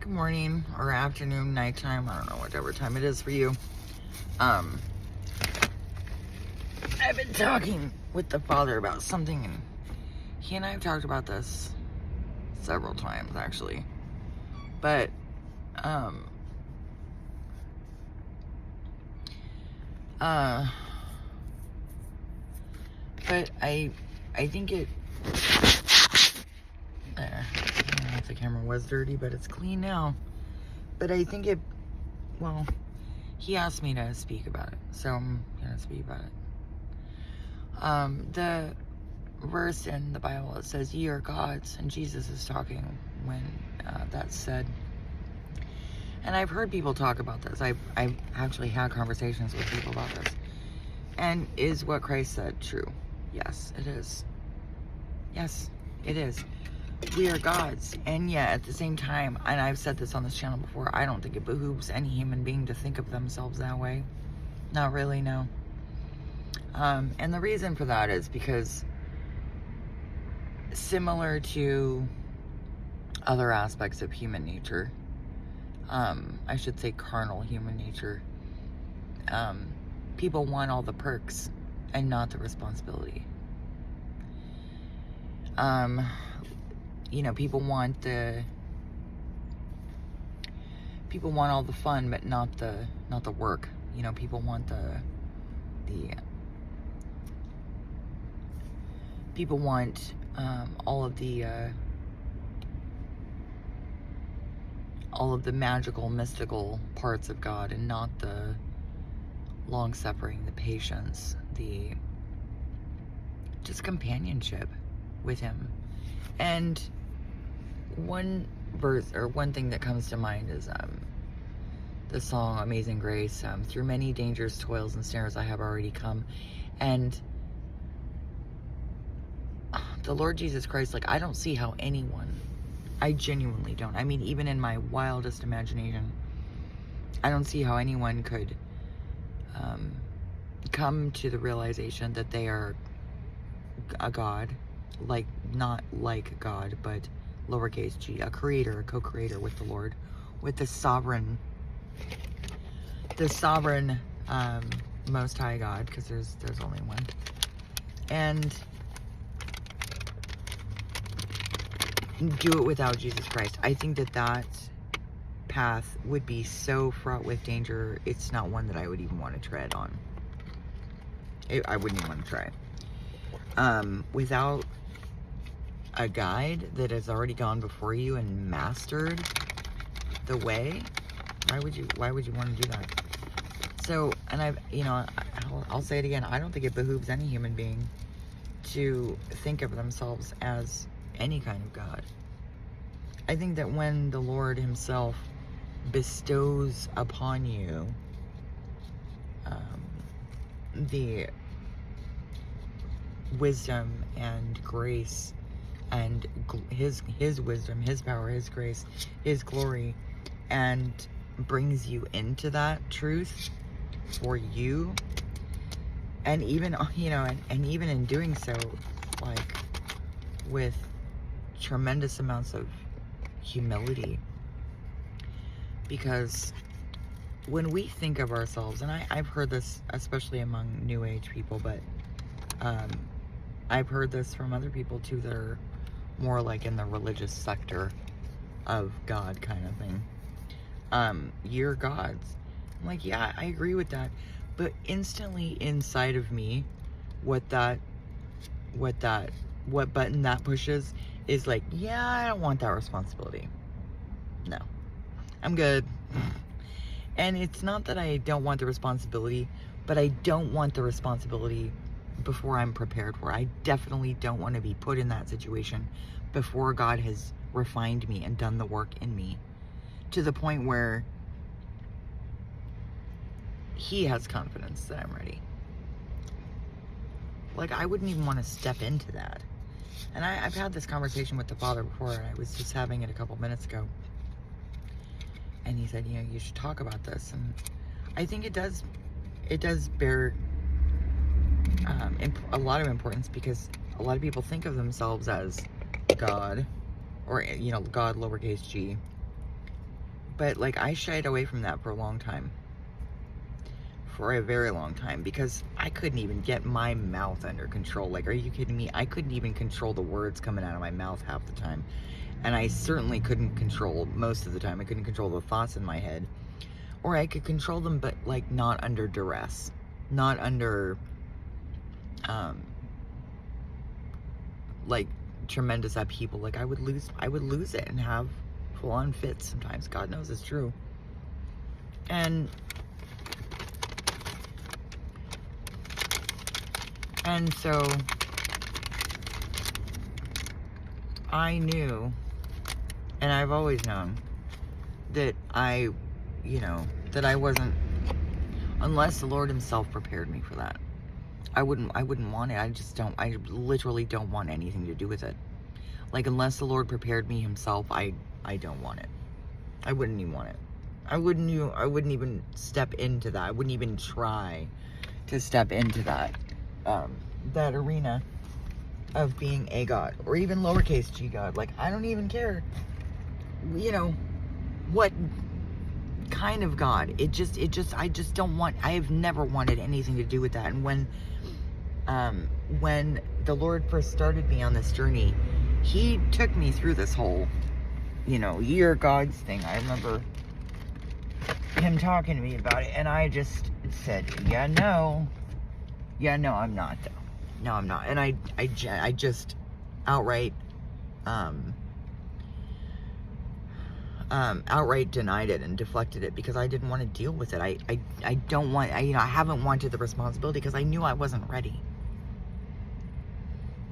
Good morning or afternoon, nighttime, I don't know, whatever time it is for you. I've been talking with the Father about something, and he and I have talked about this several times, actually. But, I think it, there, I don't know if the camera was dirty, but it's clean now. But I think it, well, he asked me to speak about it, so I'm gonna speak about it. The verse in the Bible, it says, "Ye are gods," and Jesus is talking when that's said. And I've heard people talk about this. I've actually had conversations with people about this. And is what Christ said true? Yes, it is. Yes, it is. We are gods, and yet at the same time, and I've said this on this channel before, I don't think it behooves any human being to think of themselves that way. Not really, no. And the reason for that is because, similar to other aspects of human nature, I should say carnal human nature, people want all the perks and not the responsibility. You know, people want all the fun, but not the work. You know, people want people want all of the magical, mystical parts of God, and not the long-suffering, the patience, the just companionship with Him. And one verse, or one thing that comes to mind, is the song Amazing Grace. Through many dangers, toils, and snares I have already come. And the Lord Jesus Christ, like, I don't see how anyone, I genuinely don't. I mean, even in my wildest imagination, I don't see how anyone could come to the realization that they are a God, like, not like God, but lowercase g, a creator, a co-creator with the Lord, with the sovereign Most High God, because there's only one, and do it without Jesus Christ. I think that path would be so fraught with danger. It's not one that I would even want to tread on. I wouldn't even want to try. Without a guide that has already gone before you and mastered the way, why would you want to do that? So, and I'll say it again, I don't think it behooves any human being to think of themselves as any kind of God. I think that when the Lord Himself bestows upon you the wisdom and grace and his wisdom, His power, His grace, His glory, and brings you into that truth for you, and even, you know, and even in doing so, like, with tremendous amounts of humility, because when we think of ourselves, and I've heard this especially among New Age people, but I've heard this from other people too that are more like in the religious sector of God kind of thing. You're gods. I'm like, yeah, I agree with that, but instantly inside of me, what button that pushes is like, yeah, I don't want that responsibility. No, I'm good. And it's not that I don't want the responsibility, but I don't want the responsibility before I'm prepared for it. I definitely don't want to be put in that situation before God has refined me and done the work in me to the point where He has confidence that I'm ready. Like, I wouldn't even want to step into that. And I've had this conversation with the Father before, and I was just having it a couple minutes ago. And he said, you know, you should talk about this. And I think it does bear a lot of importance, because a lot of people think of themselves as God, or, you know, God lowercase g, But, like, I shied away from that for a long time. For a very long time. Because I couldn't even get my mouth under control. Like, are you kidding me? I couldn't even control the words coming out of my mouth half the time. And I certainly couldn't control, most of the time, I couldn't control the thoughts in my head. Or I could control them, but, like, not under duress. Not under, like, tremendous upheaval. Like, I would lose it and have full-on fits sometimes. God knows it's true. And so I knew, and I've always known, that that I wasn't, unless the Lord himself prepared me for that. I wouldn't want it. I literally don't want anything to do with it. Like, unless the Lord prepared me himself, I don't want it. I wouldn't even want it. I wouldn't even step into that. I wouldn't even try to step into that arena of being a God, or even lowercase g God. Like, I don't even care, what kind of God. I just don't want, I have never wanted anything to do with that. And when the Lord first started me on this journey, he took me through this whole, year gods thing. I remember him talking to me about it, and I just said, no, I'm not, though. No, I'm not. And I just outright, outright denied it and deflected it, because I didn't want to deal with it. I don't want, I haven't wanted the responsibility, because I knew I wasn't ready.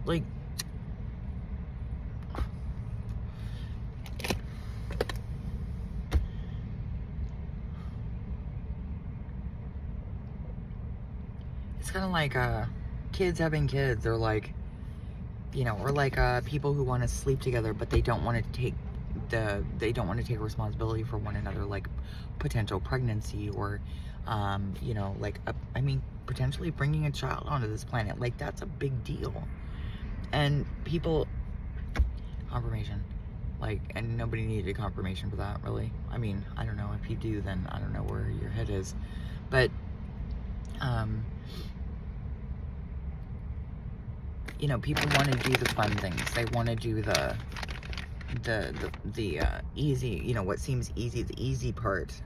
Like, it's kind of like kids having kids, or like, or like people who want to sleep together, but they don't want to take responsibility for one another, like potential pregnancy, or potentially bringing a child onto this planet. Like, that's a big deal. And people, confirmation, like, and nobody needed confirmation for that, really. I mean, I don't know. If you do, then I don't know where your head is. But people want to do the fun things. They want to do the easy, what seems easy, the easy part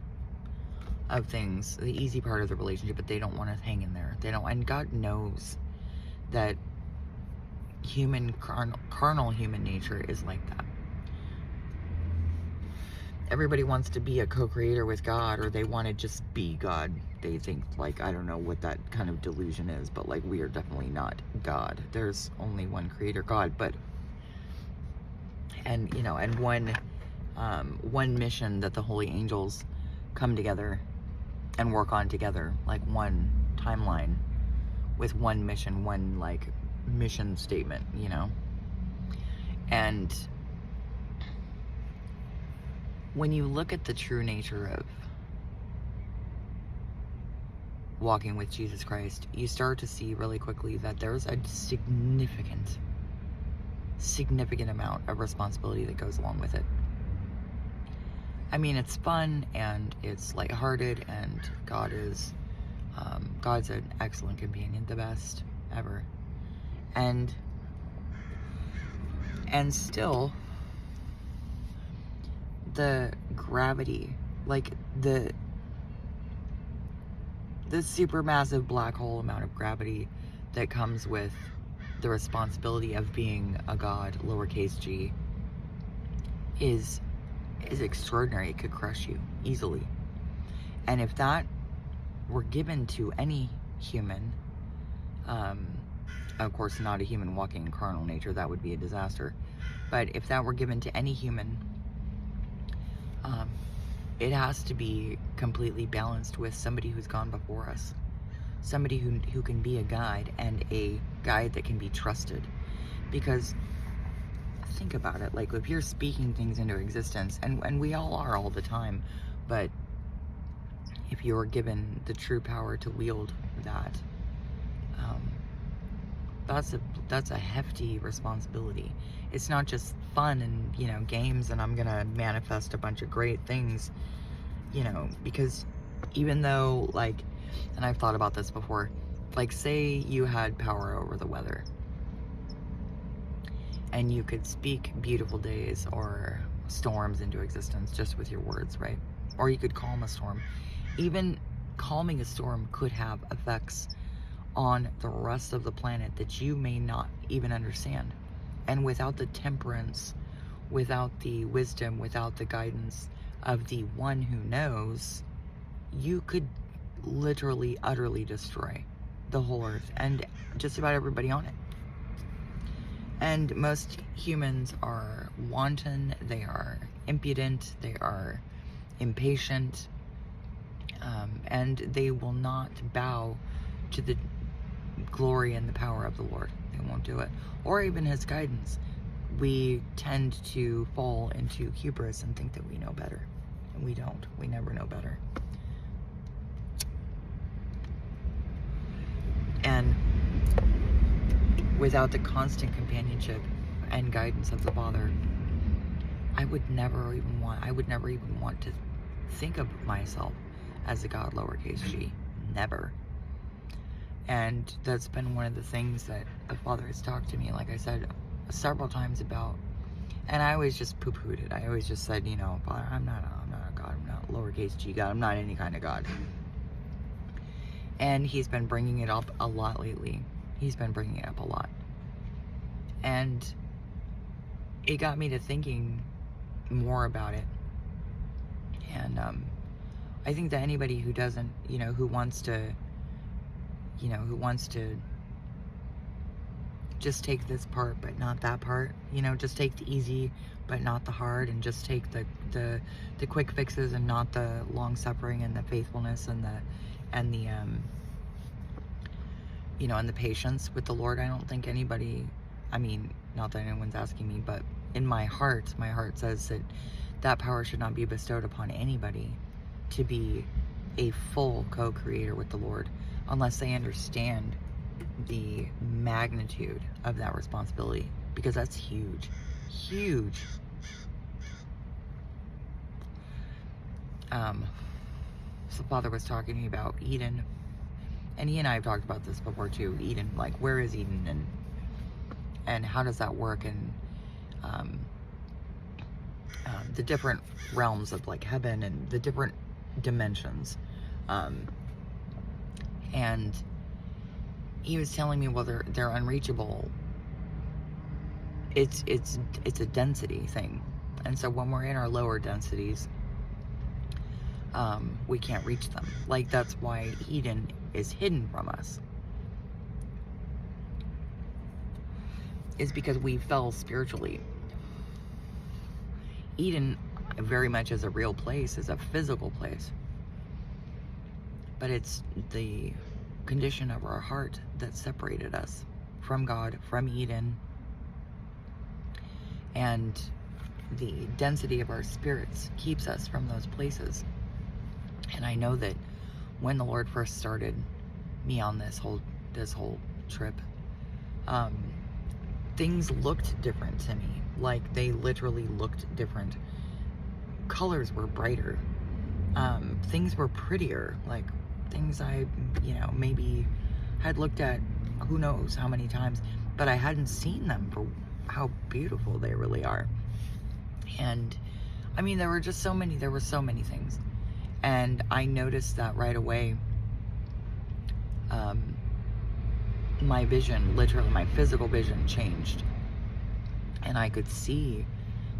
of things, the easy part of the relationship, but they don't want to hang in there. They don't, and God knows that carnal human nature is like that. Everybody wants to be a co-creator with God, or they want to just be God. They think, like, I don't know what that kind of delusion is, but, like, we are definitely not God. There's only one creator, God. But, and one mission that the holy angels come together and work on together, like one timeline with one mission, one, like, mission statement, and when you look at the true nature of walking with Jesus Christ, you start to see really quickly that there's a significant amount of responsibility that goes along with it. I mean, it's fun and it's lighthearted, and God's an excellent companion, the best ever. And still, the gravity, like the supermassive black hole amount of gravity that comes with the responsibility of being a God, lowercase g, is extraordinary. It could crush you easily. And if that were given to any human, of course not a human walking in carnal nature, that would be a disaster, but if that were given to any human, it has to be completely balanced with somebody who's gone before us, somebody who can be a guide, and a guide that can be trusted. Because think about it, like, if you're speaking things into existence, and we all are all the time, but if you're given the true power to wield that, that's a hefty responsibility. It's not just fun and, you know, games and I'm gonna manifest a bunch of great things, you know, because even though, like, and I've thought about this before, like, say you had power over the weather and you could speak beautiful days or storms into existence just with your words, right? Or you could calm a storm. Even calming a storm could have effects on the rest of the planet that you may not even understand. And without the temperance, without the wisdom, without the guidance of the one who knows, you could literally, utterly destroy the whole earth and just about everybody on it. And most humans are wanton, they are impudent, they are impatient, and they will not bow to the glory and the power of the Lord. They won't do it. Or even his guidance. We tend to fall into hubris and think that we know better. And we don't. We never know better. And without the constant companionship and guidance of the Father, I would never even want to think of myself as a God, lowercase g. Never. And that's been one of the things that the Father has talked to me, like I said, several times about. And I always just poo-pooed it. I always just said, you know, Father, I'm not a God. I'm not a lowercase g God. I'm not any kind of God. And he's been bringing it up a lot lately. He's been bringing it up a lot. And it got me to thinking more about it. And I think that anybody who doesn't, you know, who wants to just take this part but not that part, you know, just take the easy but not the hard, and just take the quick fixes and not the long suffering and the faithfulness and the you know, and the patience with the Lord. I don't think anybody, I mean, not that anyone's asking me, but in my heart says that power should not be bestowed upon anybody to be a full co-creator with the Lord unless they understand the magnitude of that responsibility, because that's huge. So Father was talking to me about Eden, and he and I have talked about this before too. Eden, like, where is Eden, and how does that work, and the different realms of, like, heaven and the different dimensions, and he was telling me, well, they're unreachable. It's a density thing, and so when we're in our lower densities, we can't reach them. Like, that's why Eden is hidden from us, is because we fell spiritually. Eden very much is a real place, is a physical place, but it's the condition of our heart that separated us from God, from Eden, and the density of our spirits keeps us from those places. And I know that when the Lord first started me on this whole trip, things looked different to me. Like, they literally looked different. Colors were brighter. Things were prettier. Like, things I, you know, maybe had looked at who knows how many times, but I hadn't seen them for how beautiful they really are. And I mean, there were so many things. And I noticed that right away. My vision, literally my physical vision, changed. And I could see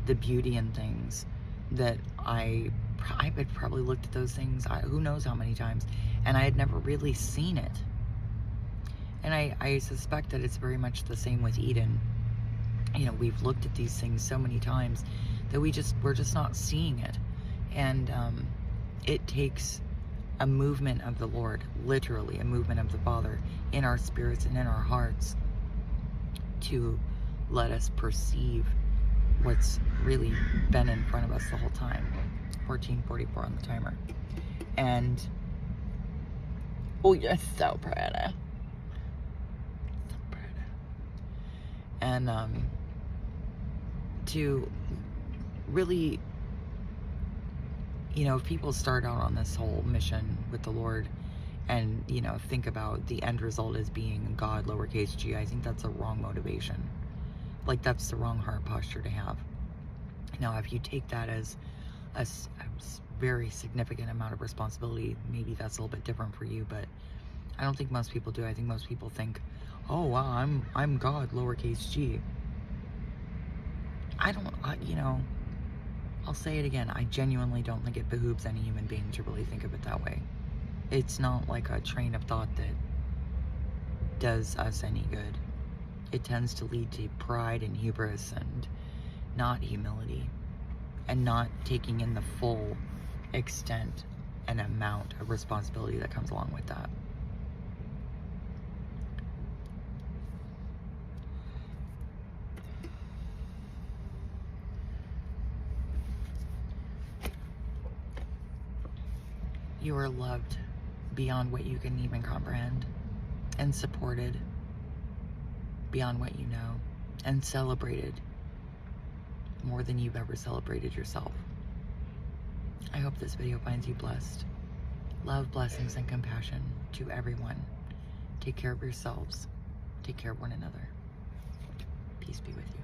the beauty in things that I had probably looked at those things, who knows how many times, and I had never really seen it. And I suspect that it's very much the same with Eden. You know, we've looked at these things so many times that we're just not seeing it. And it takes a movement of the Lord, literally a movement of the Father in our spirits and in our hearts to let us perceive what's really been in front of us the whole time. 14:44 on the timer. And oh, you're so pretty. So pretty. And to really, you know, if people start out on this whole mission with the Lord and, you know, think about the end result as being God, lowercase g, I think that's a wrong motivation. Like, that's the wrong heart posture to have. Now, if you take that as a very significant amount of responsibility, maybe that's a little bit different for you, but I don't think most people do. I think most people think, oh, wow, I'm God, lowercase g. You know, I'll say it again. I genuinely don't think it behooves any human being to really think of it that way. It's not like a train of thought that does us any good. It tends to lead to pride and hubris and not humility, and not taking in the full extent and amount of responsibility that comes along with that. You are loved beyond what you can even comprehend, and supported beyond what you know, and celebrated more than you've ever celebrated yourself. I hope this video finds you blessed. Love, blessings, and compassion to everyone. Take care of yourselves. Take care of one another. Peace be with you.